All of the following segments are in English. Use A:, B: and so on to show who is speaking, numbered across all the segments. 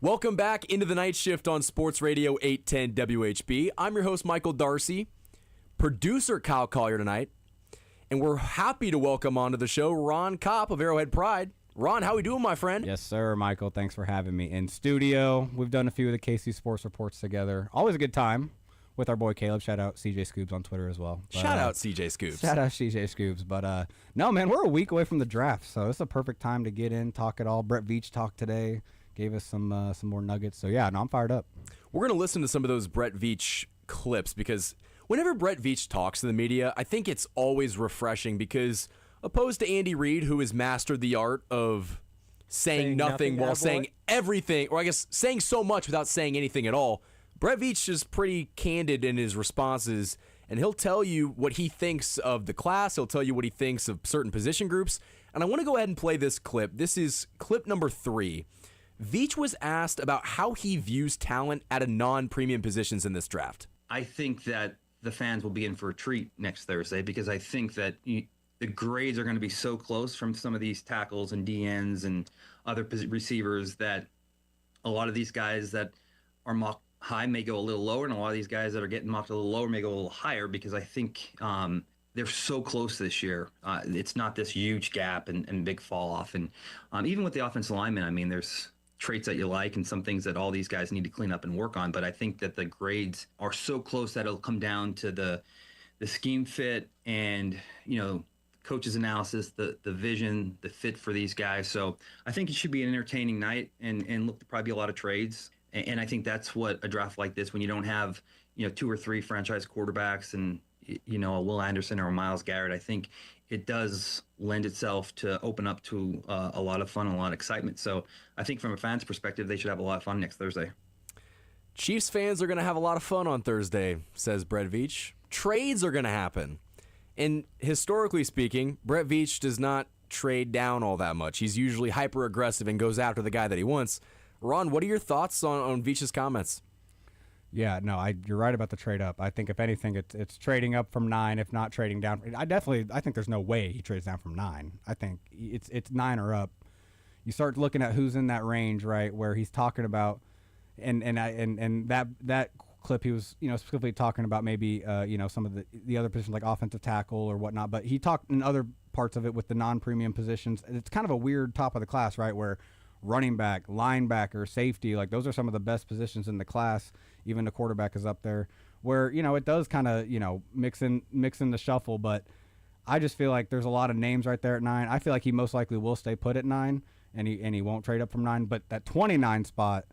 A: Welcome back into the night shift on Sports Radio 810 WHB. I'm your host, Michael Darcy, producer Kyle Collier tonight, and we're happy to welcome onto the show Ron Kopp of Arrowhead Pride. Ron, how we doing, my friend?
B: Yes, sir, Michael. Thanks for having me in studio. We've done a few of the KC Sports Reports together. Always a good time with our boy Caleb. Shout out CJ Scoobs on Twitter as well.
A: Shout out CJ Scoobs.
B: Shout out CJ Scoobs. But no, man, we're a week away from the draft, so it's a perfect time to get in, talk it all. Brett Veach talked today. Gave us some more nuggets. So, yeah, no, I'm fired up.
A: We're going to listen to some of those Brett Veach clips because whenever Brett Veach talks to the media, I think it's always refreshing because opposed to Andy Reid, who has mastered the art of saying nothing while saying everything, or I guess saying so much without saying anything at all, Brett Veach is pretty candid in his responses, and he'll tell you what he thinks of the class. He'll tell you what he thinks of certain position groups. And I want to go ahead and play this clip. This is clip number 3. Veach was asked about how he views talent at a non-premium positions in this draft.
C: I think that the fans will be in for a treat next Thursday because I think that the grades are going to be so close from some of these tackles and DNs and other receivers that a lot of these guys that are mocked high may go a little lower, and a lot of these guys that are getting mocked a little lower may go a little higher because I think they're so close this year. It's not this huge gap and big fall off. And even with the offensive linemen, I mean, there's traits that you like and some things that all these guys need to clean up and work on. But I think that the grades are so close that it'll come down to the scheme fit and, coach's analysis, the vision, the fit for these guys. So I think it should be an entertaining night and look to probably be a lot of trades. And I think that's what a draft like this, when you don't have, 2 or 3 franchise quarterbacks and, a Will Anderson or a Myles Garrett, I think it does lend itself to open up to a lot of fun and a lot of excitement. So I think from a fan's perspective, they should have a lot of fun next Thursday.
A: Chiefs fans are going to have a lot of fun on Thursday, says Brett Veach. Trades are going to happen. And historically speaking, Brett Veach does not trade down all that much. He's usually hyper-aggressive and goes after the guy that he wants. Ron, what are your thoughts on Veach's comments?
B: Yeah, no, you're right about the trade up. I think if anything, it's trading up from 9, if not trading down. I think there's no way he trades down from 9. I think it's 9 or up. You start looking at who's in that range, right, where he's talking about, and that clip he was specifically talking about maybe some of the other positions like offensive tackle or whatnot. But he talked in other parts of it with the non-premium positions. It's kind of a weird top of the class, right, where running back, linebacker, safety, like those are some of the best positions in the class. Even the quarterback is up there where, it does kind of, mix in the shuffle. But I just feel like there's a lot of names right there at 9. I feel like he most likely will stay put at 9 and he won't trade up from 9. But that 29 spot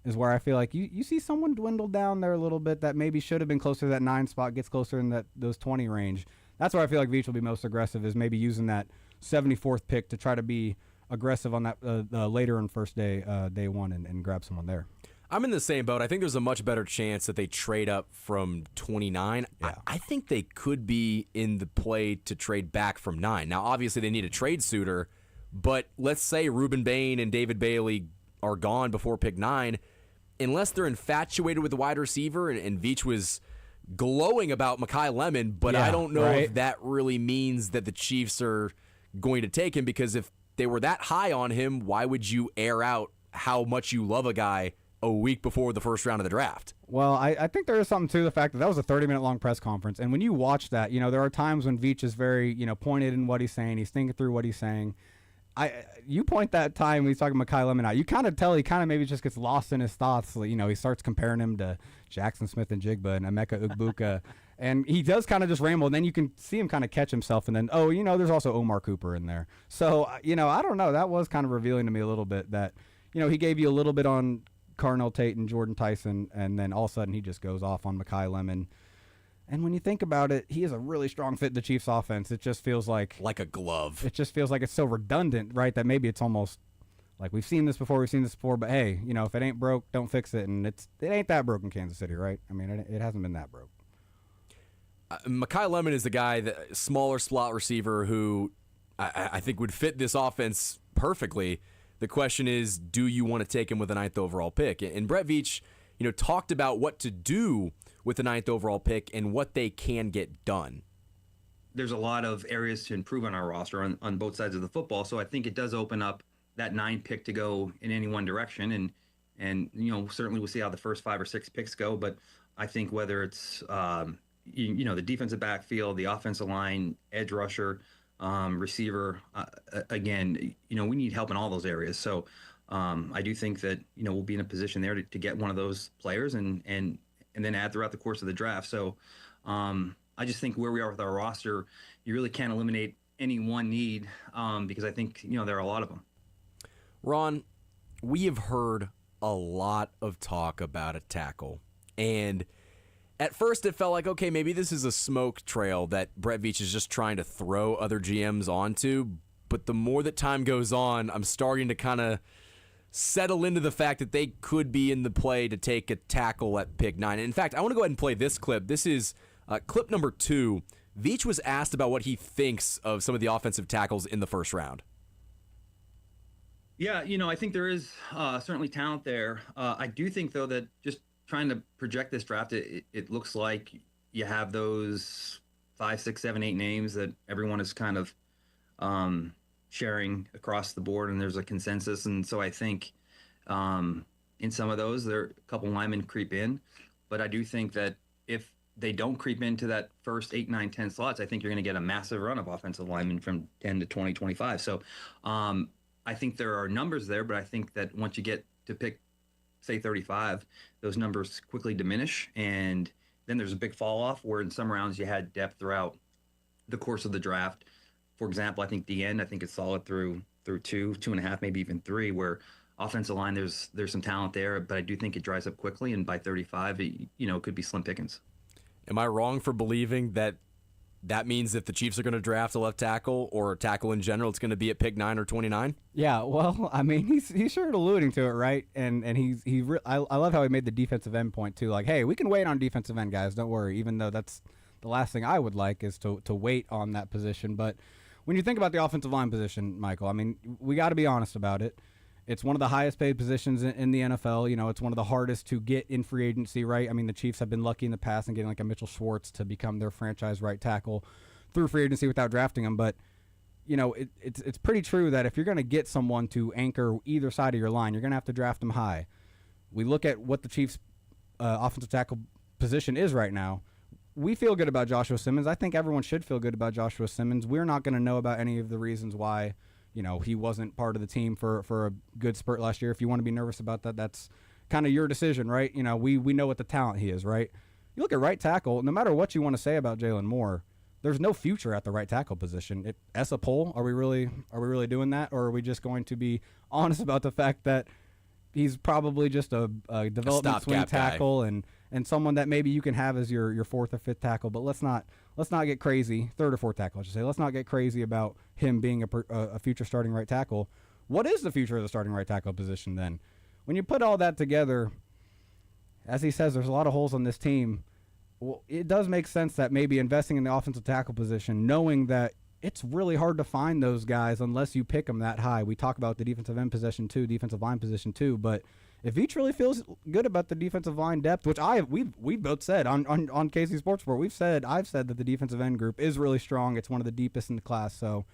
B: is where I feel like you see someone dwindle down there a little bit that maybe should have been closer to that 9 spot, gets closer in those 20 range. That's where I feel like Veach will be most aggressive, is maybe using that 74th pick to try to be aggressive on that later in first day one and grab someone there.
A: I'm in the same boat. I think there's a much better chance that they trade up from 29.
B: Yeah.
A: I think they could be in the play to trade back from 9. Now, obviously, they need a trade suitor, but let's say Reuben Bain and David Bailey are gone before pick 9. Unless they're infatuated with the wide receiver, and Veach was glowing about Mekhi Lemon, but I don't know if that really means that the Chiefs are going to take him, because if they were that high on him, why would you air out how much you love a guy a week before the first round of the draft?
B: Well, I think there is something to the fact that was a 30-minute long press conference. And when you watch that, there are times when Veach is very, pointed in what he's saying. He's thinking through what he's saying. You point that time when he's talking Mekhi Lemon out, you kind of tell he kind of maybe just gets lost in his thoughts. He starts comparing him to Jackson Smith and Jigba and Emeka Ugbuka. And he does kind of just ramble, and then you can see him kind of catch himself, and then, there's also Omar Cooper in there. So, I don't know. That was kind of revealing to me a little bit that, he gave you a little bit on Carnell Tate and Jordan Tyson, and then all of a sudden he just goes off on Mekhi Lemon. And when you think about it, he is a really strong fit in the Chiefs' offense. It just feels like
A: a glove. It
B: just feels like it's so redundant, right, that maybe it's almost like we've seen this before, but hey, if it ain't broke, don't fix it. And it ain't that broke in Kansas City, right? I mean, it hasn't been that broke.
A: Mekhi Lemon is the guy, the smaller slot receiver who I think would fit this offense perfectly. The question is, do you want to take him with the 9th overall pick? And Brett Veach, talked about what to do with the 9th overall pick and what they can get done.
C: There's a lot of areas to improve on our roster on both sides of the football, so I think it does open up that 9 pick to go in any one direction. And certainly we'll see how the first 5 or 6 picks go. But I think whether it's the defensive backfield, the offensive line, edge rusher, receiver, again, we need help in all those areas. So I do think that we'll be in a position there to get one of those players and then add throughout the course of the draft. So I just think where we are with our roster, you really can't eliminate any one need because I think there are a lot of them.
A: Ron, we have heard a lot of talk about a tackle, and at first it felt like, okay, maybe this is a smoke trail that Brett Veach is just trying to throw other GMs onto, but the more that time goes on, I'm starting to kind of settle into the fact that they could be in the play to take a tackle at pick 9. And in fact, I want to go ahead and play this clip. This is clip number 2. Veach was asked about what he thinks of some of the offensive tackles in the first round.
C: Yeah, I think there is certainly talent there. I do think, though, that just trying to project this draft, it looks like you have those 5, 6, 7, 8 names that everyone is kind of sharing across the board, and there's a consensus. And so I think in some of those, there are a couple linemen creep in. But I do think that if they don't creep into that first 8, 9, 10 slots, I think you're going to get a massive run of offensive linemen from 10 to 20, 25. So I think there are numbers there, but I think that once you get to pick, say, 35, those numbers quickly diminish, and then there's a big fall off where in some rounds you had depth throughout the course of the draft. For example, I think the end, I think it's solid through 2.5, maybe even 3, where offensive line, there's some talent there, but I do think it dries up quickly, and by 35, it could be slim pickings.
A: Am I wrong for believing that means if the Chiefs are going to draft a left tackle or a tackle in general, it's going to be at pick 9 or 29?
B: Yeah, well, I mean, he's sure alluding to it, right? And I love how he made the defensive end point too. Like, hey, we can wait on defensive end, guys. Don't worry. Even though that's the last thing I would like is to wait on that position. But when you think about the offensive line position, Michael, I mean, we got to be honest about it. It's one of the highest paid positions in the NFL. It's one of the hardest to get in free agency, right? I mean, the Chiefs have been lucky in the past in getting like a Mitchell Schwartz to become their franchise right tackle through free agency without drafting him. But, it's pretty true that if you're going to get someone to anchor either side of your line, you're going to have to draft them high. We look at what the Chiefs' offensive tackle position is right now. We feel good about Joshua Simmons. I think everyone should feel good about Joshua Simmons. We're not going to know about any of the reasons why he wasn't part of the team for a good spurt last year. If you want to be nervous about that, that's kind of your decision, right? We know what the talent he is, right? You look at right tackle, no matter what you want to say about Jalen Moore, there's no future at the right tackle position. As a poll, are we really doing that, or are we just going to be honest about the fact that he's probably just a development swing tackle and someone that maybe you can have as your fourth or fifth tackle, but let's not get crazy. Third or fourth tackle, I should say. Let's not get crazy about him being a future starting right tackle. What is the future of the starting right tackle position then? When you put all that together, as he says, there's a lot of holes on this team. Well, it does make sense that maybe investing in the offensive tackle position, knowing that it's really hard to find those guys unless you pick them that high. We talk about the defensive end position too, defensive line position too, but if Veach really feels good about the defensive line depth, which we've both said on KC Sports Report, I've said that the defensive end group is really strong. It's one of the deepest in the class. So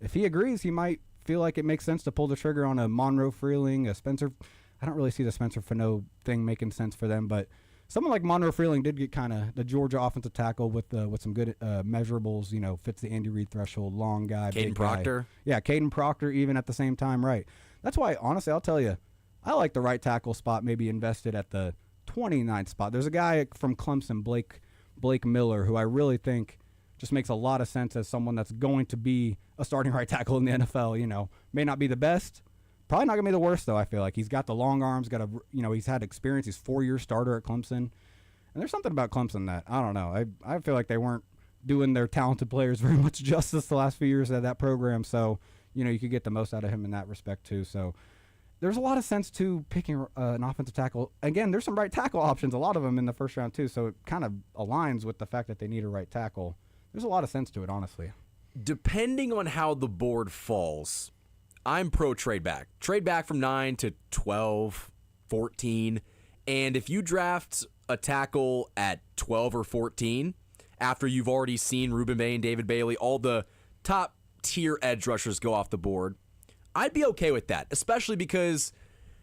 B: if he agrees, he might feel like it makes sense to pull the trigger on a Monroe Freeling, a Spencer. I don't really see the Spencer Fano thing making sense for them, but someone like Monroe Freeling did get kind of the Georgia offensive tackle with some good measurables. Fits the Andy Reid threshold, long guy, big
A: Proctor.
B: Guy. Yeah, Caden Proctor even at the same time, right? That's why, honestly, I'll tell you, I like the right tackle spot maybe invested at the 29th spot. There's a guy from Clemson, Blake Miller, who I really think just makes a lot of sense as someone that's going to be a starting right tackle in the NFL. May not be the best, probably not going to be the worst, though. I feel like he's got the long arms, he's had experience. He's 4-year starter at Clemson. And there's something about Clemson that, I don't know, I feel like they weren't doing their talented players very much justice the last few years of that program. So, you could get the most out of him in that respect, too. So there's a lot of sense to picking an offensive tackle. Again, there's some right tackle options, a lot of them in the first round, too. So it kind of aligns with the fact that they need a right tackle. There's a lot of sense to it, honestly.
A: Depending on how the board falls, I'm pro trade back. Trade back from 9 to 12, 14. And if you draft a tackle at 12 or 14, after you've already seen Reuben Bay and David Bailey, all the top-tier edge rushers go off the board, I'd be okay with that, especially because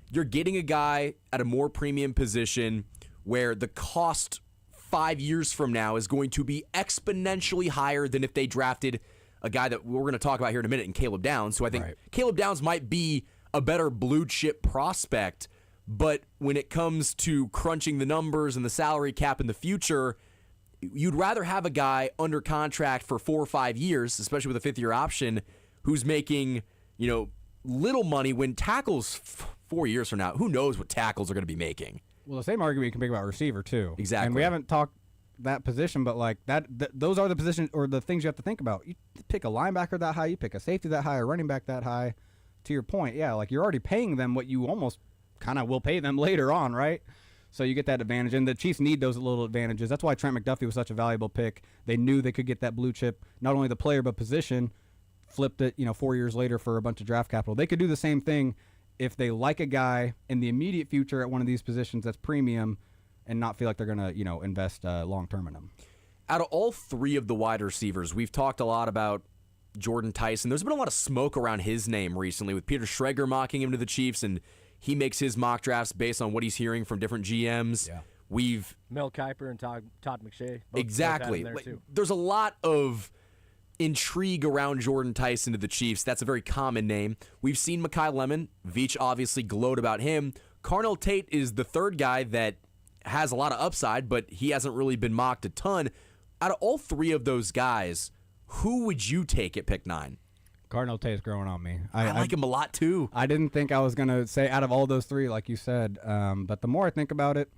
A: you're getting a guy at a more premium position where the cost 5 years from now is going to be exponentially higher than if they drafted a guy that we're going to talk about here in a minute in Caleb Downs. So I think Caleb Downs might be a better blue chip prospect, but when it comes to crunching the numbers and the salary cap in the future, you'd rather have a guy under contract for 4 or 5 years, especially with a fifth-year option, who's making, little money when tackles 4 years from now, who knows what tackles are going to be making.
B: Well, the same argument you can make about receiver too.
A: Exactly.
B: And we haven't talked that position, but like those are the positions or the things you have to think about. You pick a linebacker that high, you pick a safety that high, a running back that high. To your point, yeah, like you're already paying them what you almost kind of will pay them later on, right? So you get that advantage, and the Chiefs need those little advantages. That's why Trent McDuffie was such a valuable pick. They knew they could get that blue chip, not only the player but position. Flipped it, 4 years later for a bunch of draft capital. They could do the same thing if they like a guy in the immediate future at one of these positions that's premium, and not feel like they're gonna, invest long term in them.
A: Out of all three of the wide receivers, we've talked a lot about Jordan Tyson. There's been a lot of smoke around his name recently with Peter Schrager mocking him to the Chiefs, and he makes his mock drafts based on what he's hearing from different GMs.
B: Yeah.
A: We've
D: Mel Kiper and Todd McShay.
A: Exactly.
D: Both had him there too.
A: There's a lot of intrigue around Jordan Tyson to the Chiefs. That's a very common name. We've seen Mekhi Lemon. Veach obviously glowed about him. Carnell Tate is the third guy that has a lot of upside, but he hasn't really been mocked a ton. Out of all three of those guys, who would you take at pick 9?
B: Cardinal Tate's growing on me.
A: I like him a lot too.
B: I didn't think I was going to say out of all those three, like you said, but the more I think about it,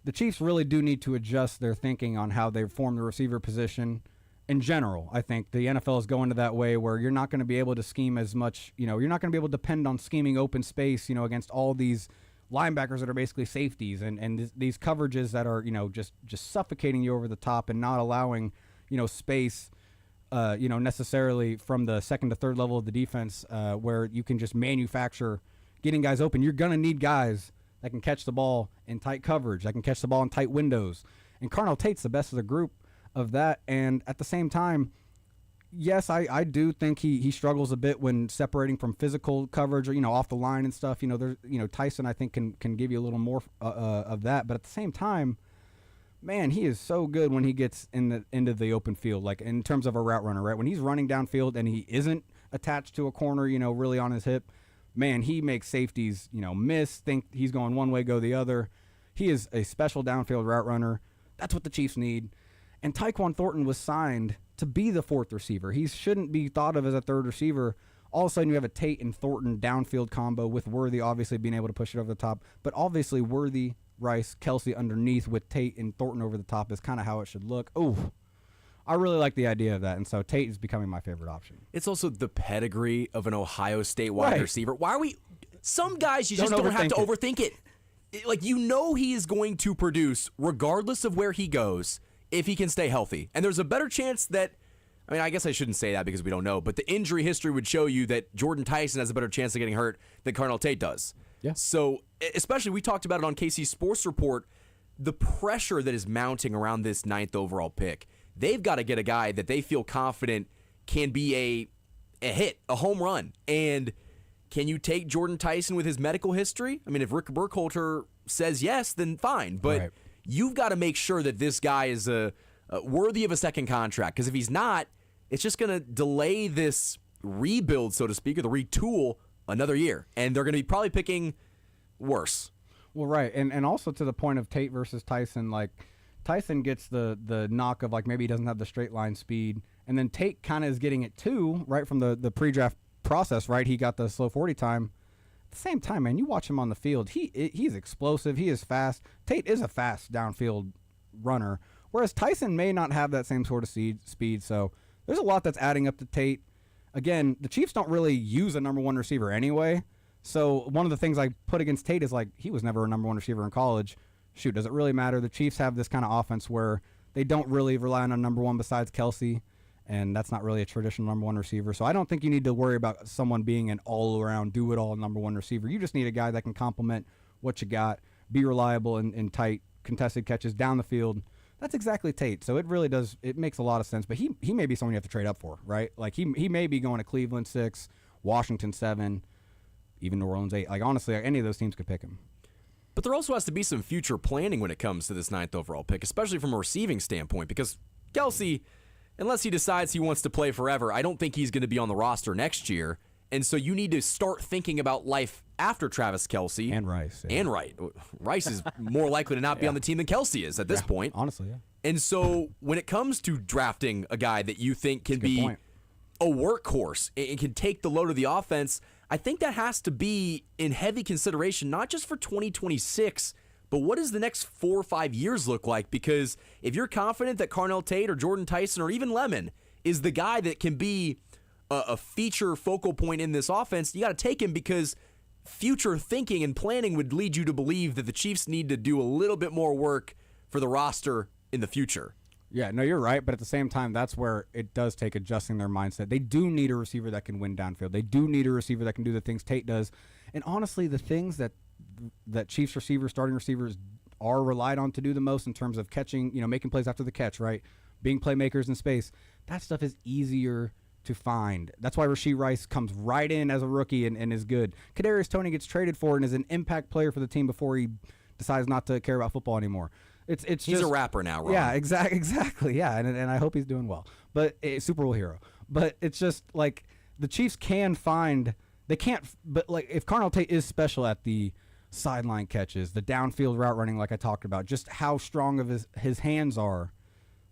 B: the Chiefs really do need to adjust their thinking on how they form the receiver position in general. I think the NFL is going to that way where you're not going to be able to scheme as much. You're not going to be able to depend on scheming open space, against all these linebackers that are basically safeties and these coverages that are, just suffocating you over the top and not allowing, space, necessarily from the second to third level of the defense where you can just manufacture getting guys open. You're going to need guys that can catch the ball in tight coverage, that can catch the ball in tight windows. And Carnell Tate's the best of the group of that. And at the same time, yes, I do think he struggles a bit when separating from physical coverage or, off the line and stuff. There's, Tyson, I think, can give you a little more of that. But at the same time, man, he is so good when he gets into the open field, like in terms of a route runner, right? When he's running downfield and he isn't attached to a corner, really on his hip, man, he makes safeties, miss, think he's going one way, go the other. He is a special downfield route runner. That's what the Chiefs need. And Tyquan Thornton was signed to be the fourth receiver. He shouldn't be thought of as a third receiver. All of a sudden, you have a Tate and Thornton downfield combo with Worthy obviously being able to push it over the top. But obviously, Worthy, Rice, Kelsey underneath with Tate and Thornton over the top is kind of how it should look. Oh, I really like the idea of that. And so Tate is becoming my favorite option.
A: It's also the pedigree of an Ohio State wide receiver. Why are we... Some guys, you just don't have to overthink it. Like, he is going to produce regardless of where he goes if he can stay healthy. And there's a better chance that, I guess I shouldn't say that because we don't know, but the injury history would show you that Jordan Tyson has a better chance of getting hurt than Carnell Tate does.
B: Yeah.
A: So, especially, we talked about it on KC Sports Report, the pressure that is mounting around this 9th overall pick. They've got to get a guy that they feel confident can be a hit, a home run. And can you take Jordan Tyson with his medical history? If Rick Burkholder says yes, then fine. But you've got to make sure that this guy is worthy of a second contract. Because if he's not, it's just going to delay this rebuild, so to speak, or the retool another year. And they're going to be probably picking worse.
B: Well, right. And also to the point of Tate versus Tyson, like Tyson gets the knock of like maybe he doesn't have the straight line speed. And then Tate kind of is getting it too, right, from the pre-draft process, right? He got the slow 40 time. At the same time, man, you watch him on the field. He's explosive. He is fast. Tate is a fast downfield runner, whereas Tyson may not have that same sort of speed. So there's a lot that's adding up to Tate. Again, the Chiefs don't really use a number one receiver anyway. So one of the things I put against Tate is like he was never a number one receiver in college. Shoot, does it really matter? The Chiefs have this kind of offense where they don't really rely on a number one besides Kelsey. And that's not really a traditional number one receiver. So I don't think you need to worry about someone being an all-around, do-it-all number one receiver. You just need a guy that can complement what you got, be reliable in tight, contested catches down the field. That's exactly Tate. So it really does – it makes a lot of sense. But he may be someone you have to trade up for, right? Like he may be going to Cleveland 6, Washington 7. even New Orleans 8. Like, honestly, any of those teams could pick him.
A: But there also has to be some future planning when it comes to this 9th overall pick, especially from a receiving standpoint, because Kelce, unless he decides he wants to play forever, I don't think he's going to be on the roster next year. And so you need to start thinking about life after Travis Kelce.
B: And Rice. Yeah.
A: And Rice is more likely to not be on the team than Kelce is at this point.
B: Honestly, yeah.
A: And so when it comes to drafting a guy that you think can be a workhorse and can take the load of the offense, I think that has to be in heavy consideration, not just for 2026, but what does the next 4 or 5 years look like? Because if you're confident that Carnell Tate or Jordan Tyson or even Lemon is the guy that can be a feature focal point in this offense, you got to take him, because future thinking and planning would lead you to believe that the Chiefs need to do a little bit more work for the roster in the future.
B: Yeah, no, you're right, but at the same time, that's where it does take adjusting their mindset. They do need a receiver that can win downfield. They do need a receiver that can do the things Tate does. And honestly, the things that Chiefs receivers, starting receivers, are relied on to do the most in terms of catching, making plays after the catch, right? Being playmakers in space, that stuff is easier to find. That's why Rashee Rice comes right in as a rookie and is good. Kadarius Toney gets traded for and is an impact player for the team before he decides not to care about football anymore. He's
A: just a rapper now, Ron.
B: Yeah, exactly. Yeah, and I hope he's doing well. But Super Bowl hero. But it's just like the Chiefs can find. They can't. But like if Carnell Tate is special at the sideline catches, the downfield route running, like I talked about, just how strong of his hands are.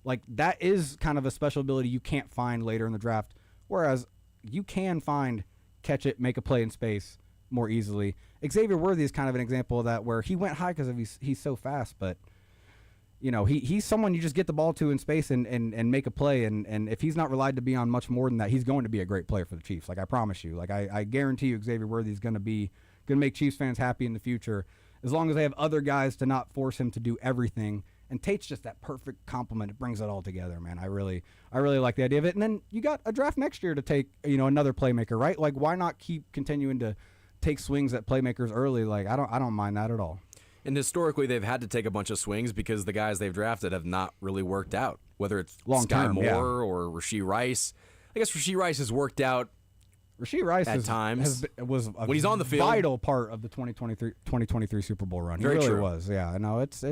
B: Like that is kind of a special ability you can't find later in the draft. Whereas you can find catch it, make a play in space more easily. Xavier Worthy is kind of an example of that, where he went high because he's so fast, but he's someone you just get the ball to in space and make a play, and if he's not relied to be on much more than that, he's going to be a great player for the Chiefs. Like I promise you. Like I guarantee you Xavier Worthy is going to make Chiefs fans happy in the future, as long as they have other guys to not force him to do everything. And Tate's just that perfect complement. It brings it all together, man. I really like the idea of it. And then you got a draft next year to take, another playmaker, right? Like, why not keep continuing to take swings at playmakers early? Like, I don't mind that at all.
A: And historically, they've had to take a bunch of swings because the guys they've drafted have not really worked out. Whether it's Sky Moore or Rashee Rice. I guess Rashee Rice has worked out.
B: Rashee Rice
A: at times
B: was
A: when he's on the field,
B: vital part of the 2023 Super Bowl run.
A: Very
B: he really
A: true.
B: was. Yeah, I know it's.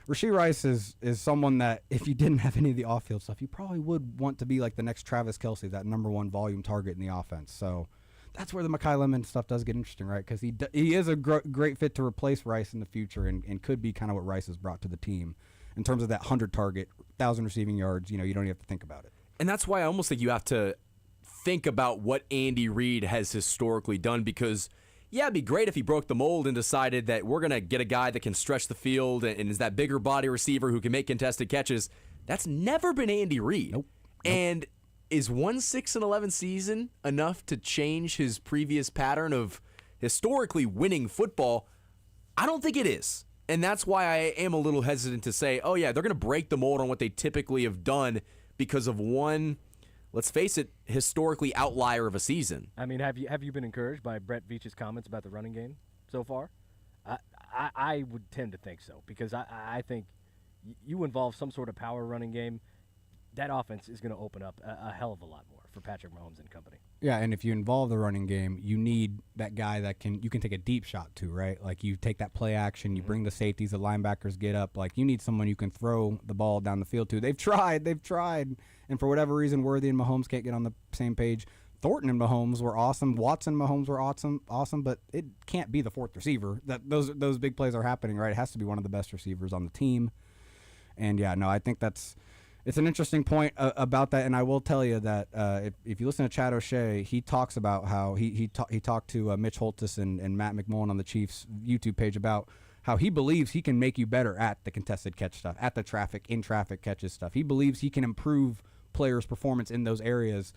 B: Rashee Rice is someone that if you didn't have any of the off-field stuff, you probably would want to be like the next Travis Kelce, that number one volume target in the offense. So that's where the Mekhi Lemon stuff does get interesting, right? Because he is a great fit to replace Rice in the future and could be kind of what Rice has brought to the team in terms of that 100 target, 1,000 receiving yards. You don't even have to think about it.
A: And that's why I almost think you have to think about what Andy Reid has historically done, because yeah, it'd be great if he broke the mold and decided that we're going to get a guy that can stretch the field and is that bigger body receiver who can make contested catches. That's never been Andy Reid.
B: Nope.
A: And is 1-6-11 season enough to change his previous pattern of historically winning football? I don't think it is. And that's why I am a little hesitant to say, oh yeah, they're going to break the mold on what they typically have done because of one, let's face it, historically outlier of a season.
D: I mean, have you been encouraged by Brett Veach's comments about the running game so far? I would tend to think so, because I think you involve some sort of power running game, that offense is going to open up a hell of a lot more for Patrick Mahomes and company.
B: Yeah, and if you involve the running game, you need that guy that you can take a deep shot to, right? Like you take that play action, you bring the safeties, the linebackers get up. Like you need someone you can throw the ball down the field to. They've tried, and for whatever reason, Worthy and Mahomes can't get on the same page. Thornton and Mahomes were awesome. Watson and Mahomes were awesome, but it can't be the fourth receiver. Those big plays are happening, right? It has to be one of the best receivers on the team. And yeah, no, I think it's an interesting point about that, and I will tell you that if you listen to Chad O'Shea, he talks about how he talked to Mitch Holtis and Matt McMullen on the Chiefs YouTube page about how he believes he can make you better at the contested catch stuff, at the in traffic catches stuff. He believes he can improve players' performance in those areas.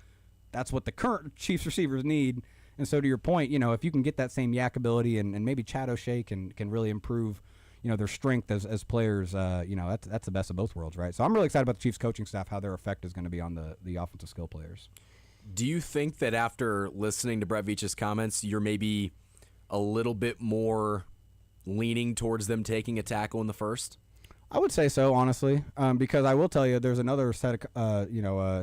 B: That's what the current Chiefs receivers need. And so to your point, if you can get that same yak ability and maybe Chad O'Shea can really improve their strength as players, that's the best of both worlds, right? So I'm really excited about the Chiefs coaching staff, how their effect is going to be on the offensive skill players.
A: Do you think that after listening to Brett Veach's comments, you're maybe a little bit more leaning towards them taking a tackle in the first?
B: I would say so, honestly, because I will tell you there's another set of,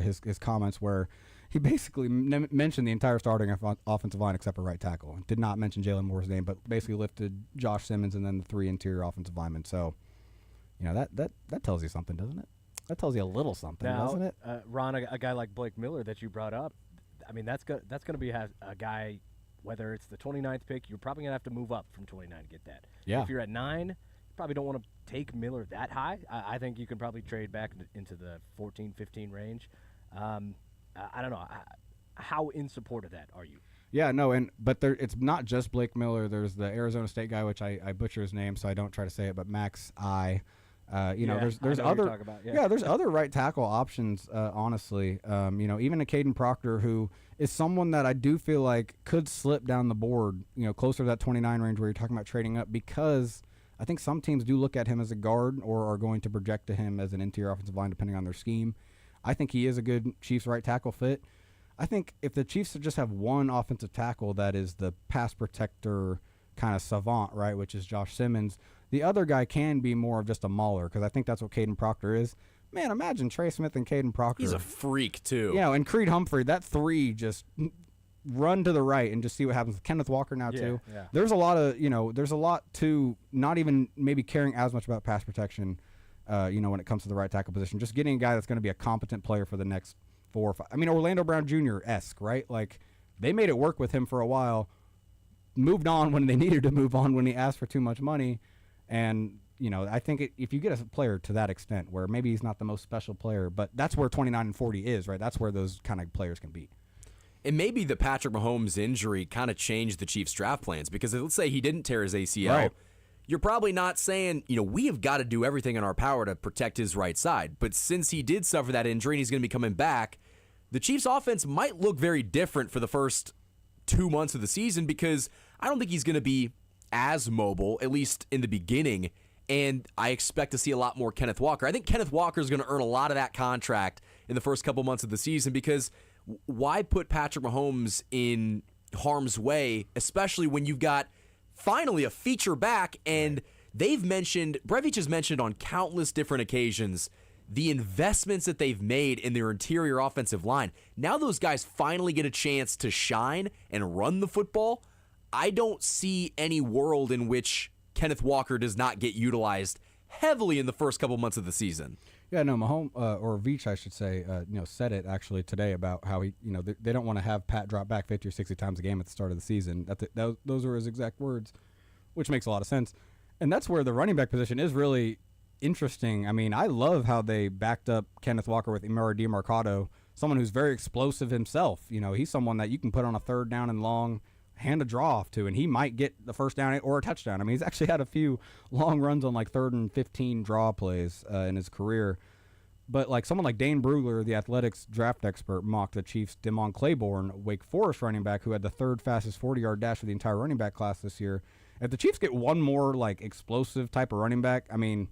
B: his comments where, he basically mentioned the entire starting offensive line except for right tackle. Did not mention Jalen Moore's name, but basically lifted Josh Simmons and then the 3 interior offensive linemen. So, that tells you something, doesn't it? That tells you a little something, doesn't it?
D: Ron, a guy like Blake Miller that you brought up, I mean, that's going to be a guy, whether it's the 29th pick, you're probably going to have to move up from 29 to get that.
B: Yeah.
D: If you're at 9, you probably don't want to take Miller that high. I think you can probably trade back into the 14, 15 range. I don't know. How in support of that are you?
B: Yeah, no, but it's not just Blake Miller. There's the Arizona State guy, which I butcher his name, so I don't try to say it, but Max I. There's other there's other right tackle options. Honestly, even a Caden Proctor, who is someone that I do feel like could slip down the board, closer to that 29 range where you're talking about trading up, because I think some teams do look at him as a guard or are going to project to him as an interior offensive line depending on their scheme. I think he is a good Chiefs right tackle fit. I think if the Chiefs just have one offensive tackle that is the pass protector kind of savant, right, which is Josh Simmons, the other guy can be more of just a mauler, because I think that's what Caden Proctor is. Man, imagine Trey Smith and Caden Proctor.
A: He's a freak, too.
B: And Creed Humphrey, that 3 just run to the right and just see what happens. Kenneth Walker now, too.
D: Yeah.
B: There's a lot to not even maybe caring as much about pass protection, when it comes to the right tackle position. Just getting a guy that's going to be a competent player for the next 4 or 5. I mean, Orlando Brown Jr.-esque, right? Like, they made it work with him for a while, moved on when they needed to move on when he asked for too much money. And, I think if you get a player to that extent where maybe he's not the most special player, but that's where 29 and 40 is, right? That's where those kind of players can be.
A: And maybe the Patrick Mahomes injury kind of changed the Chiefs' draft plans, because let's say he didn't tear his ACL.
B: Right.
A: You're probably not saying, we have got to do everything in our power to protect his right side. But since he did suffer that injury and he's going to be coming back, the Chiefs' offense might look very different for the first 2 months of the season, because I don't think he's going to be as mobile, at least in the beginning, and I expect to see a lot more Kenneth Walker. I think Kenneth Walker is going to earn a lot of that contract in the first couple months of the season, because why put Patrick Mahomes in harm's way, especially when you've got finally a feature back, and Brett Veach has mentioned on countless different occasions the investments that they've made in their interior offensive line. Now those guys finally get a chance to shine and run the football. I don't see any world in which Kenneth Walker does not get utilized heavily in the first couple months of the season.
B: Yeah, no, Mahomes, or Veach, I should say, said it actually today about how he, they don't want to have Pat drop back 50 or 60 times a game at the start of the season. Those were his exact words, which makes a lot of sense. And that's where the running back position is really interesting. I mean, I love how they backed up Kenneth Walker with Emari Demercado, someone who's very explosive himself. He's someone that you can put on a third down and long, hand a draw off to, and he might get the first down or a touchdown. I mean, he's actually had a few long runs on like 3rd and 15 draw plays in his career. But like someone like Dane Brugler, the Athletics draft expert, mocked the Chiefs' Damon Claiborne, Wake Forest running back, who had the 3rd fastest 40-yard dash of the entire running back class this year. If the Chiefs get one more like explosive type of running back, I mean,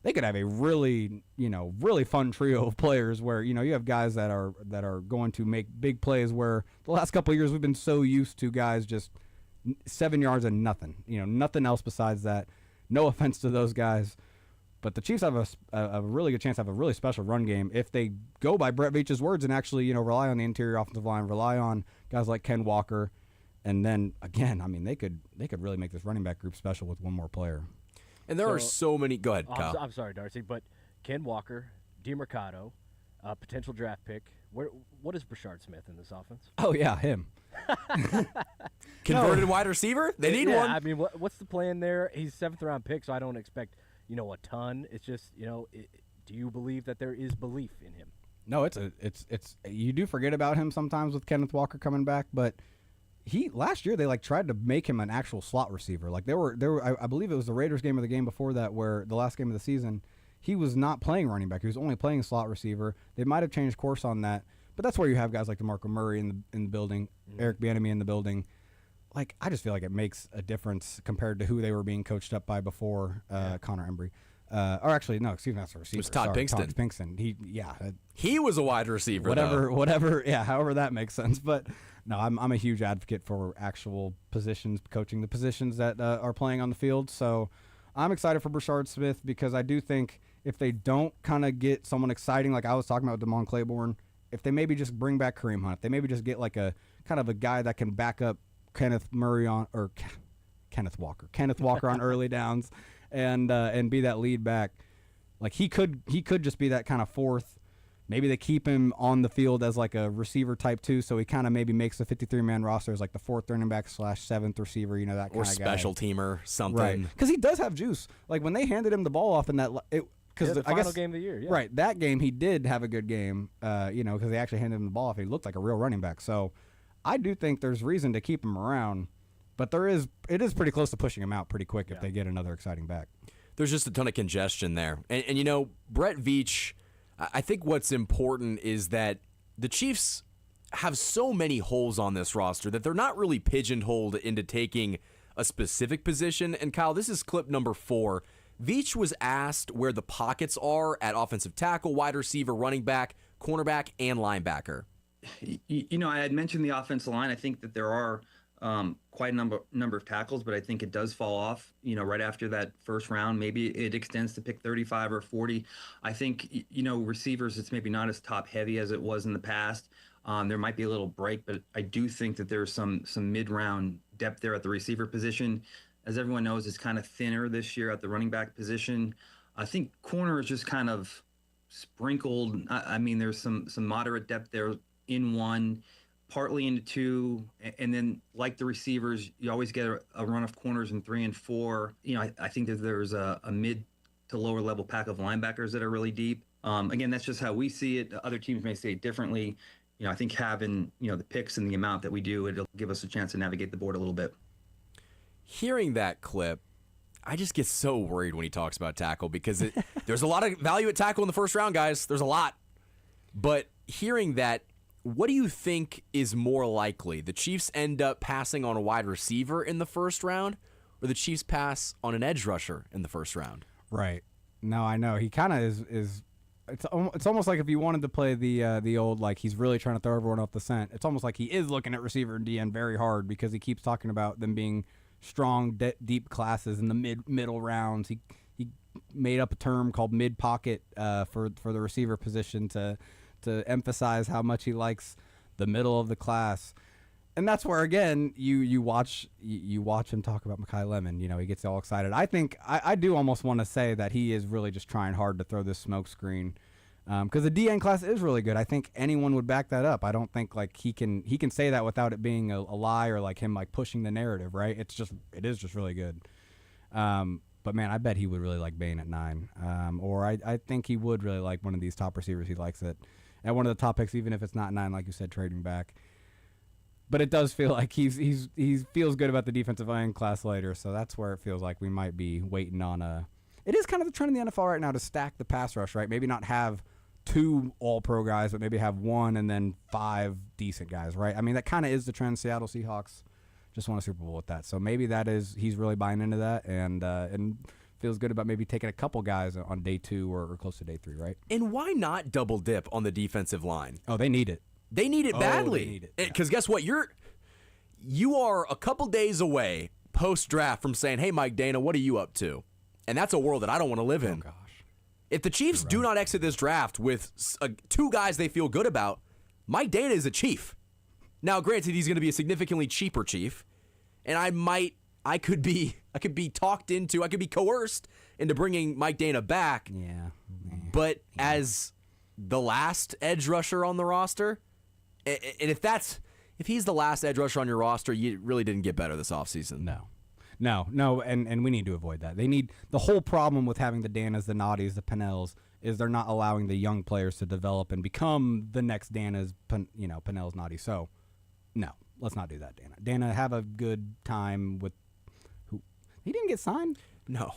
B: they could have a really, really fun trio of players where, you have guys that are going to make big plays, where the last couple of years we've been so used to guys just 7 yards and nothing, nothing else besides that. No offense to those guys, but the Chiefs have a really good chance to have a really special run game if they go by Brett Veach's words and actually, rely on the interior offensive line, rely on guys like Ken Walker. And then again, I mean, they could really make this running back group special with one more player.
A: And there are so many. Go ahead, Kyle.
D: I'm sorry, Darcy, but Ken Walker, Demercado, potential draft pick. What is Brashard Smith in this offense?
B: Oh yeah, him.
A: Converted wide receiver. They need one.
D: I mean, what's the plan there? He's 7th round pick, so I don't expect a ton. It's just do you believe that there is belief in him?
B: No, it's you do forget about him sometimes with Kenneth Walker coming back, but. Last year they tried to make him an actual slot receiver. Like there were I believe it was the Raiders game or the game before that, where the last game of the season he was not playing running back. He was only playing slot receiver. They might have changed course on that, but that's where you have guys like DeMarco Murray in the building, Eric Bieniemy in the building. Like I just feel like it makes a difference compared to who they were being coached up by before Connor Embry. Or actually, no, excuse me, that's a receiver.
A: It was Todd Pinkston.
B: Todd Pinkston.
A: He was a wide receiver.
B: Whatever. Yeah, however that makes sense. But no, I'm a huge advocate for actual positions, coaching the positions that are playing on the field. So I'm excited for Brashard Smith, because I do think if they don't kind of get someone exciting, like I was talking about Damon Claiborne, if they maybe just bring back Kareem Hunt, if they maybe just get like a kind of a guy that can back up Kenneth Walker on early downs, and be that lead back. Like he could just be that kind of fourth. Maybe they keep him on the field as like a receiver type 2, so he kind of maybe makes the 53-man roster as like the 4th running back / 7th receiver, that kind of guy.
A: Or special teamer, something.
B: Right, because he does have juice. Like when they handed him the ball off in that, because
D: the final game of the year, yeah.
B: Right, that game he did have a good game, because they actually handed him the ball off. He looked like a real running back. So I do think there's reason to keep him around, but it is pretty close to pushing him out pretty quick if they get another exciting back.
A: There's just a ton of congestion there. And Brett Veach, I think what's important is that the Chiefs have so many holes on this roster that they're not really pigeonholed into taking a specific position. And Kyle, this is clip number 4. Veach was asked where the pockets are at offensive tackle, wide receiver, running back, cornerback, and linebacker.
C: I had mentioned the offensive line. I think that there are quite a number of tackles, but I think it does fall off, right after that first round. Maybe it extends to pick 35 or 40. I think, receivers, it's maybe not as top heavy as it was in the past. There might be a little break, but I do think that there's some mid-round depth there at the receiver position. As everyone knows, it's kind of thinner this year at the running back position. I think corner is just kind of sprinkled. I mean, there's some moderate depth there in 1, partly into 2, and then like the receivers, you always get a run of corners in 3 and 4. I think that there's a mid to lower level pack of linebackers that are really deep. Again, that's just how we see it. Other teams may say it differently. I think having, the picks and the amount that we do, it'll give us a chance to navigate the board a little bit.
A: Hearing that clip, I just get so worried when he talks about tackle because there's a lot of value at tackle in the first round, guys. There's a lot. But hearing that, what do you think is more likely? The Chiefs end up passing on a wide receiver in the first round, or the Chiefs pass on an edge rusher in the first round?
B: Right. No, I know. He kind of is. It's almost like if you wanted to play the old, like he's really trying to throw everyone off the scent. It's almost like he is looking at receiver and DN very hard because he keeps talking about them being strong, deep classes in the middle rounds. He made up a term called mid pocket for the receiver position to emphasize how much he likes the middle of the class. And that's where, again, you watch him talk about Mekhi Lemon. He gets all excited. I think I do almost want to say that he is really just trying hard to throw this smoke screen because the DN class is really good. I think anyone would back that up. I don't think like he can say that without it being a lie or like him like pushing the narrative, right? It is just really good. But man, I bet he would really like Bain at 9. Or I think he would really like one of these top receivers. He likes it at one of the top picks, even if it's not 9, like you said, trading back. But it does feel like he feels good about the defensive end class later, so that's where it feels like we might be waiting on a. It is kind of the trend in the NFL right now to stack the pass rush, right? Maybe not have 2 all-pro guys, but maybe have 1 and then 5 decent guys, right? I mean, that kind of is the trend. Seattle Seahawks just won a Super Bowl with that, so maybe he's really buying into that and feels good about maybe taking a couple guys on day 2 or close to day 3, right?
A: And why not double dip on the defensive line?
B: Oh, they need it.
A: They need it badly.
B: They need it.
A: Because guess what? You are a couple days away post-draft from saying, hey, Mike Dana, what are you up to? And that's a world that I don't want to live in.
B: Oh, gosh.
A: If the Chiefs do not exit this draft with 2 guys they feel good about, Mike Dana is a Chief. Now, granted, he's going to be a significantly cheaper Chief, and I could be talked into, I could be coerced into bringing Mike Dana back.
B: Yeah.
A: But as the last edge rusher on the roster, and if he's the last edge rusher on your roster, you really didn't get better this offseason.
B: No, and we need to avoid that. They need the whole problem with having the Danas, the Naughties, the Pennells is they're not allowing the young players to develop and become the next Danas, Pennells, Naughties. So, no, let's not do that, Dana. Dana, have a good time with who? He didn't get signed?
A: No.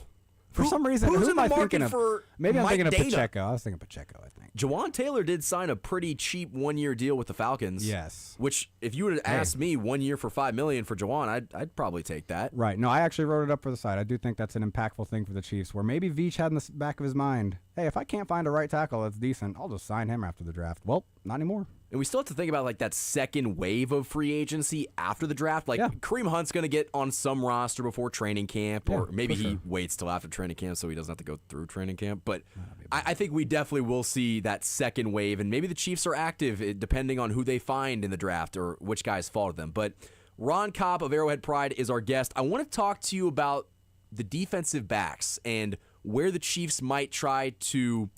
B: For some reason,
A: who's
B: who
A: in
B: am I
A: the
B: thinking
A: market
B: of?
A: for
B: Maybe I'm
A: Mike
B: thinking of
A: Dana?
B: Pacheco. I was thinking Pacheco, I think.
A: Jawan Taylor did sign a pretty cheap 1-year deal with the Falcons.
B: Yes.
A: Which, if you would have asked me 1 year for $5 million for Jawan, I'd probably take that.
B: Right. No, I actually wrote it up for the side. I do think that's an impactful thing for the Chiefs, where maybe Veach had in the back of his mind, hey, if I can't find a right tackle that's decent, I'll just sign him after the draft. Well, not anymore.
A: And we still have to think about like that second wave of free agency after the draft. Like
B: Yeah.
A: Kareem Hunt's going to get on some roster before training camp, or
B: Yeah,
A: maybe
B: for
A: he
B: sure.
A: waits till after training camp so he doesn't have to go through training camp. But I think we definitely will see that second wave, and maybe the Chiefs are active depending on who they find in the draft or which guys fall to them. But Ron Kopp of Arrowhead Pride is our guest. I want to talk to you about the defensive backs and where the Chiefs might try to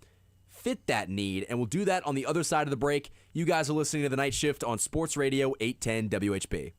A: fit that need, and we'll do that on the other side of the break. You guys are listening to The Night Shift on Sports Radio 810 WHB.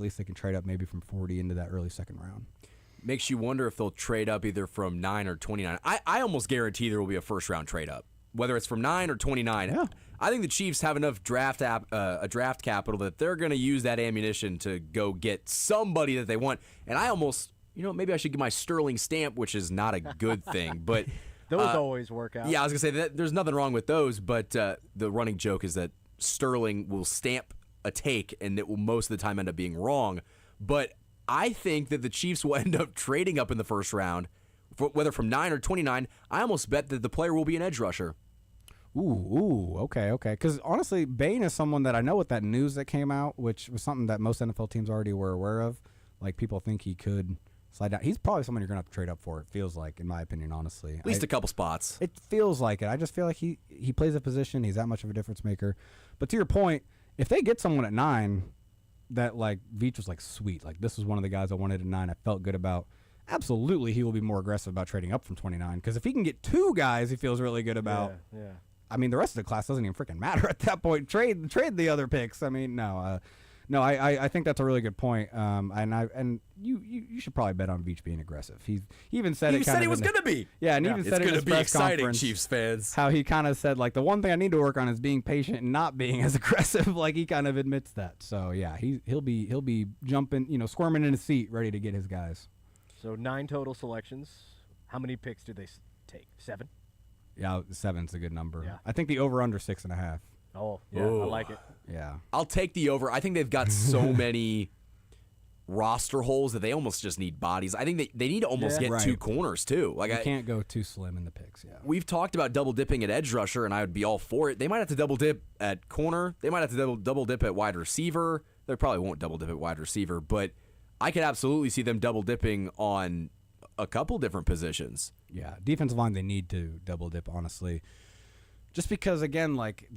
B: least they can trade up maybe from 40 into that early second round.
A: Makes you wonder if they'll trade up either from 9 or 29. I almost guarantee there will be a first-round trade up, whether it's from 9 or 29.
B: Yeah.
A: I think the Chiefs have enough draft capital that they're going to use that ammunition to go get somebody that they want. And I almost, maybe I should get my Sterling stamp, which is not a good thing, but
D: Those always work out.
A: yeah, I was going to say that there's nothing wrong with those, but the running joke is that Sterling will stamp a take, and it will most of the time end up being wrong. But I think that the Chiefs will end up trading up in the first round, whether from 9 or 29. I almost bet that the player will be an edge rusher.
B: Okay. Because honestly, Bain is someone that I know with that news that came out, which was something that most NFL teams already were aware of. Like, people think he could slide down. He's probably someone you're going to have to trade up for, it feels like, in my opinion, honestly.
A: At least a couple spots.
B: It feels like it. I just feel like he plays a position. He's that much of a difference maker. But to your point, if they get someone at 9 that, like, Veach was like, sweet, like, this was one of the guys I wanted at 9, I felt good about, absolutely he will be more aggressive about trading up from 29. Because if he can get 2 guys he feels really good about,
D: Yeah.
B: I mean, the rest of the class doesn't even freaking matter at that point. Trade the other picks. I mean, no, I think that's a really good point. And you should probably bet on Veach being aggressive. He even said
A: He
B: it.
A: said he was going to be.
B: Yeah, and he even
A: It's
B: said it in
A: going
B: his
A: to be
B: press
A: exciting,
B: conference,
A: Chiefs fans.
B: how he kind of said, like, the one thing I need to work on is being patient and not being as aggressive. Like, he kind of admits that. So yeah, he'll be jumping, squirming in his seat, ready to get his guys.
D: So 9 total selections. How many picks do they take? 7?
B: Yeah, 7's a good number.
D: Yeah.
B: I think the over/under 6.5.
D: Oh, yeah,
A: Ooh.
D: I like it.
B: Yeah.
A: I'll take the over. I think they've got so many roster holes that they almost just need bodies. I think they need to almost
D: Yeah.
A: get
B: Right.
A: 2 corners, too. Like,
B: You can't go too slim in the picks. Yeah.
A: we've talked about double dipping at edge rusher, and I would be all for it. They might have to double dip at corner. They might have to double dip at wide receiver. They probably won't double dip at wide receiver, but I could absolutely see them double dipping on a couple different positions.
B: Yeah, defensive line, they need to double dip, honestly. Just because, again, like,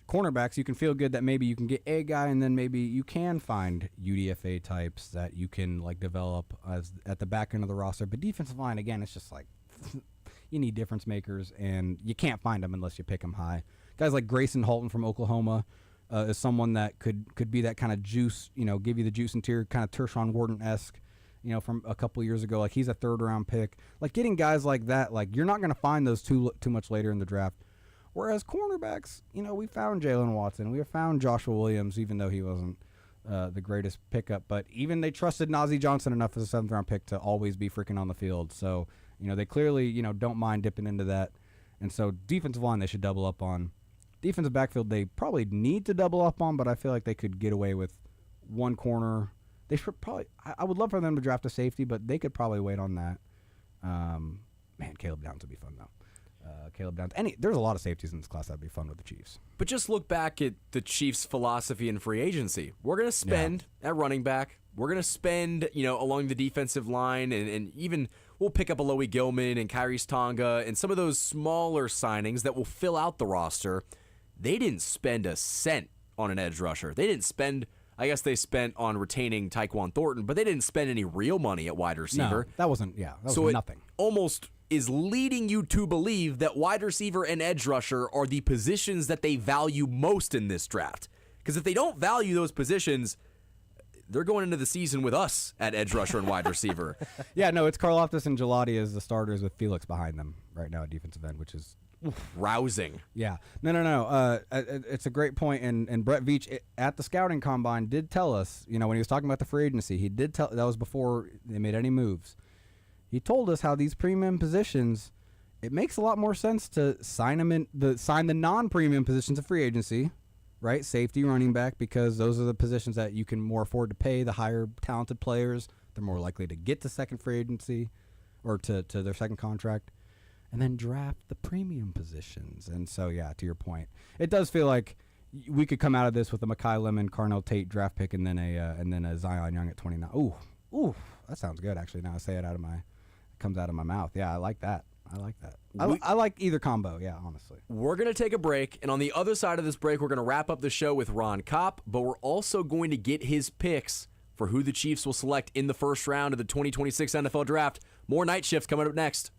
B: cornerbacks, you can feel good that maybe you can get a guy, and then maybe you can find UDFA types that you can, like, develop as at the back end of the roster. But defensive line, again, it's just like you need difference makers, and you can't find them unless you pick them high. Guys like Grayson Halton from Oklahoma is someone that could be that kind of juice, give you the juice interior, kind of Tershawn Wharton-esque. From a couple years ago, like, he's a 3rd-round pick. Like, getting guys like that, like, you're not going to find those too much later in the draft. Whereas cornerbacks, we found Jalen Watson, we have found Joshua Williams, even though he wasn't the greatest pickup. But even they trusted Najee Johnson enough as a 7th-round pick to always be freaking on the field. So, they clearly, don't mind dipping into that. And so defensive line, they should double up on. Defensive backfield, they probably need to double up on, but I feel like they could get away with 1 corner. They should probably. I would love for them to draft a safety, but they could probably wait on that. Man, Caleb Downs would be fun though. Caleb Downs. There's a lot of safeties in this class that'd be fun with the Chiefs.
A: But just look back at the Chiefs' philosophy in free agency. We're going to spend at running back. We're going to spend, along the defensive line, and even we'll pick up Alohi Gilman and Kyrie's Tonga and some of those smaller signings that will fill out the roster. They didn't spend a cent on an edge rusher. They didn't spend. I guess they spent on retaining Tyquan Thornton, but they didn't spend any real money at wide receiver.
B: No, that wasn't. Yeah, that was
A: So
B: nothing.
A: It almost is leading you to believe that wide receiver and edge rusher are the positions that they value most in this draft. Because if they don't value those positions, they're going into the season with us at edge rusher and wide receiver.
B: Yeah, no, it's Karlaftis and Gelati as the starters with Felix behind them right now at defensive end, which is
A: Rousing.
B: yeah. No. It's a great point, and Brett Veach at the scouting combine did tell us, when he was talking about the free agency, he did tell, that was before they made any moves. He told us how these premium positions, it makes a lot more sense to sign the non-premium positions of free agency, right? Safety, running back, because those are the positions that you can more afford to pay the higher talented players. They're more likely to get to second free agency or to their second contract. And then draft the premium positions. And so, yeah, to your point, it does feel like we could come out of this with a Mekhi Lemon, Carnell Tate draft pick, and then a Zion Young at 29. Ooh, that sounds good. Actually, now I say it comes out of my mouth. Yeah, I like that. I like either combo. Yeah, honestly.
A: We're going to take a break, and on the other side of this break, we're going to wrap up the show with Ron Kopp, but we're also going to get his picks for who the Chiefs will select in the first round of the 2026 NFL Draft. More Night Shift coming up next.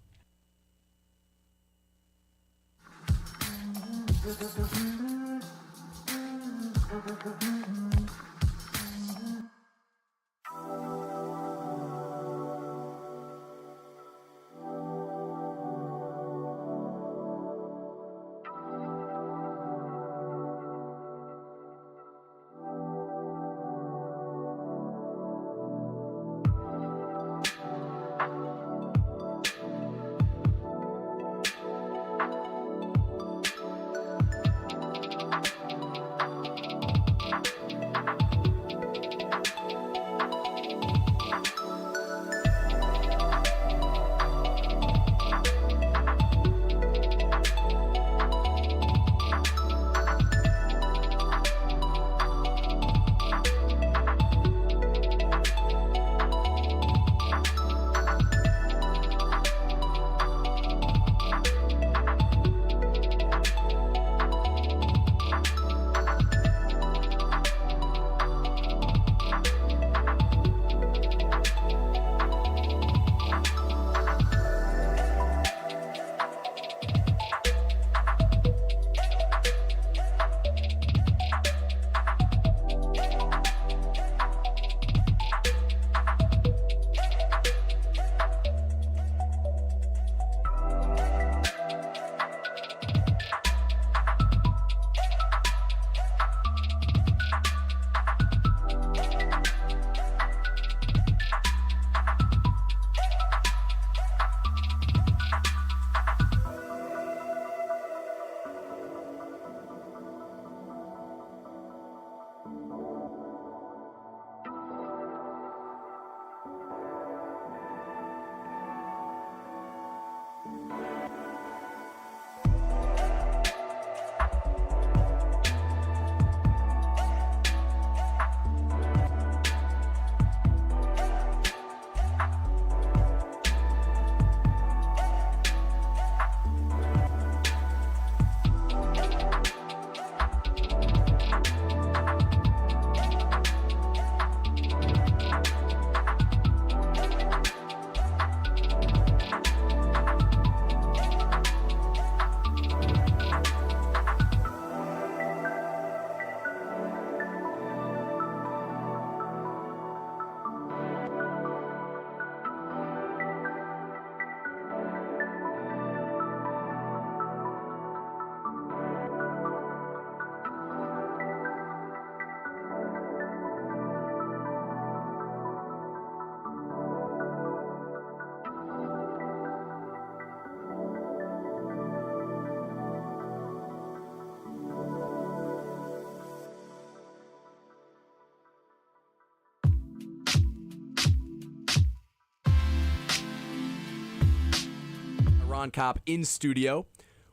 A: Ron Kopp in studio.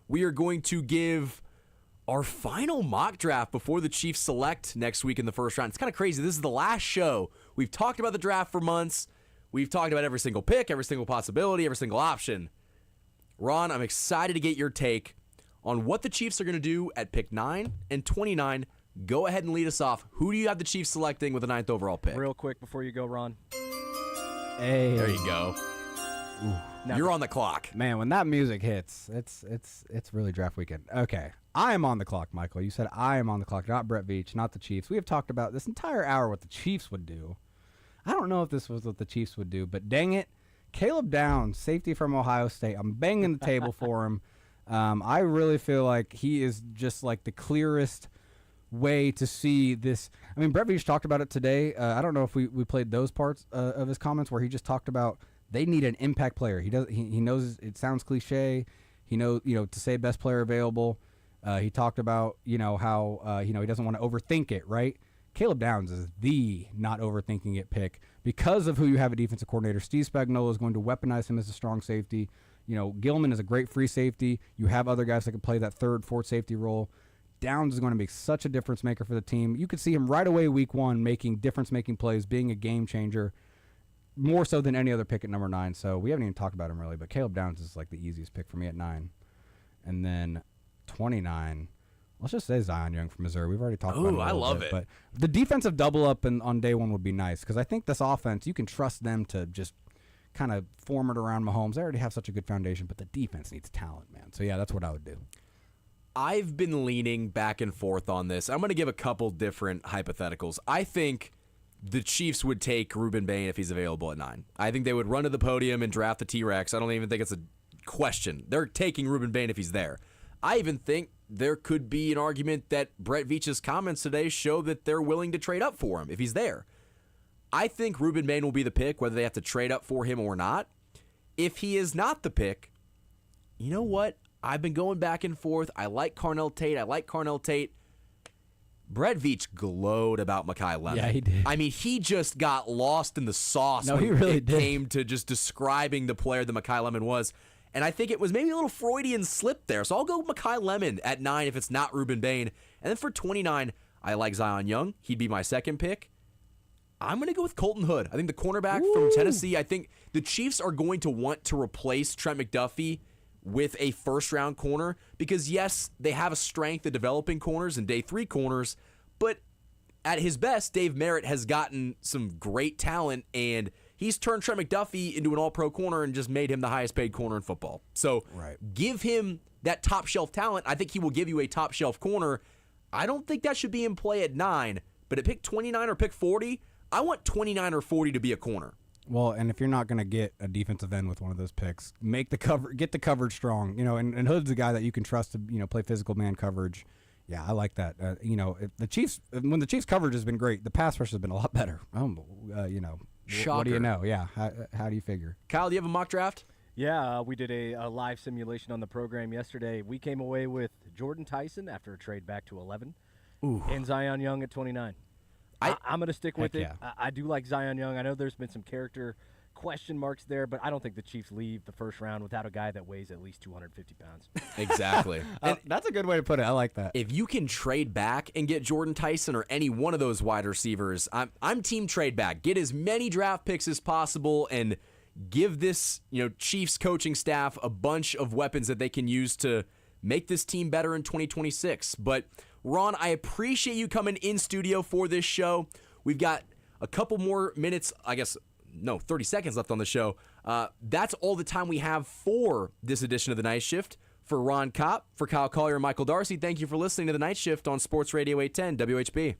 A: We are going to give our final mock draft before the Chiefs select next week in the first round. It's kind of crazy. This is the last show. We've talked about the draft for months. We've talked about every single pick, every single possibility, every single option. Ron, I'm excited to get your take on what the Chiefs are going to do at pick 9 and 29. Go ahead and lead us off. Who do you have the Chiefs selecting with the 9th overall pick?
D: Real quick before you go, Ron.
B: Hey.
A: There you go.
D: Now,
A: You're on the clock.
B: Man, when that music hits, it's really draft weekend. Okay. I am on the clock, Michael. You said I am on the clock, not Brett Veach, not the Chiefs. We have talked about this entire hour what the Chiefs would do. I don't know if this was what the Chiefs would do, but dang it. Caleb Downs, safety from Ohio State. I'm banging the table for him. I really feel like he is just like the clearest way to see this. I mean, Brett Veach talked about it today. I don't know if we played those parts of his comments where he just talked about they need an impact player. He knows it sounds cliche. He knows, to say best player available. He talked about, how, he doesn't want to overthink it, right? Caleb Downs is the not overthinking it pick because of who you have at defensive coordinator. Steve Spagnuolo is going to weaponize him as a strong safety. Gilman is a great free safety. You have other guys that can play that third, fourth safety role. Downs is going to make such a difference maker for the team. You could see him right away week 1 making difference-making plays, being a game changer, more so than any other pick at number 9. So we haven't even talked about him really, but Caleb Downs is like the easiest pick for me at 9. And then 29, let's just say Zion Young from Missouri. We've already talked about it.
A: I love
B: bit,
A: it.
B: But the defensive double up on day 1 would be nice because I think this offense, you can trust them to just kind of form it around Mahomes. They already have such a good foundation, but the defense needs talent, man. So, yeah, that's what I would do.
A: I've been leaning back and forth on this. I'm going to give a couple different hypotheticals. I think the Chiefs would take Ruben Bain if he's available at 9. I think they would run to the podium and draft the T-Rex. I don't even think it's a question. They're taking Ruben Bain if he's there. I even think there could be an argument that Brett Veach's comments today show that they're willing to trade up for him if he's there. I think Ruben Bain will be the pick, whether they have to trade up for him or not. If he is not the pick, you know what? I've been going back and forth. I like Carnell Tate. Brett Veach glowed about Mekhi Lemon.
B: Yeah, he did.
A: I mean, he just got lost in the sauce
B: No,
A: when
B: he really
A: it
B: did.
A: came to just describing the player that Mekhi Lemon was. And I think it was maybe a little Freudian slip there. So I'll go Mekhi Lemon at 9 if it's not Ruben Bain. And then for 29, I like Zion Young. He'd be my second pick. I'm going to go with Colton Hood. I think the cornerback from Tennessee, I think the Chiefs are going to want to replace Trent McDuffie with a first-round corner because, yes, they have a strength at developing corners and day 3 corners, but at his best, Dave Merritt has gotten some great talent, and he's turned Trent McDuffie into an all-pro corner and just made him the highest-paid corner in football. So give him that top-shelf talent. I think he will give you a top-shelf corner. I don't think that should be in play at 9, but at pick 29 or pick 40, I want 29 or 40 to be a corner.
B: Well, and if you're not going to get a defensive end with one of those picks, get the coverage strong. And Hood's a guy that you can trust to play physical man coverage. Yeah, I like that. If the Chiefs, when the Chiefs coverage has been great, the pass rush has been a lot better. What do you know? Yeah, how do you figure?
A: Kyle, do you have a mock draft?
D: Yeah, we did a live simulation on the program yesterday. We came away with Jordan Tyson after a trade back to 11, and Zion Young at 29. I'm going to stick with it.
B: Yeah.
D: I do like Zion Young. I know there's been some character question marks there, but I don't think the Chiefs leave the first round without a guy that weighs at least 250 pounds.
A: Exactly.
B: And that's a good way to put it. I like that.
A: If you can trade back and get Jordan Tyson or any one of those wide receivers, I'm team trade back. Get as many draft picks as possible and give this Chiefs coaching staff a bunch of weapons that they can use to make this team better in 2026. But Ron, I appreciate you coming in studio for this show. We've got a couple more minutes, 30 seconds left on the show. That's all the time we have for this edition of The Night Shift. For Ron Kopp, for Kyle Collier and Michael Darcy, thank you for listening to The Night Shift on Sports Radio 810 WHB.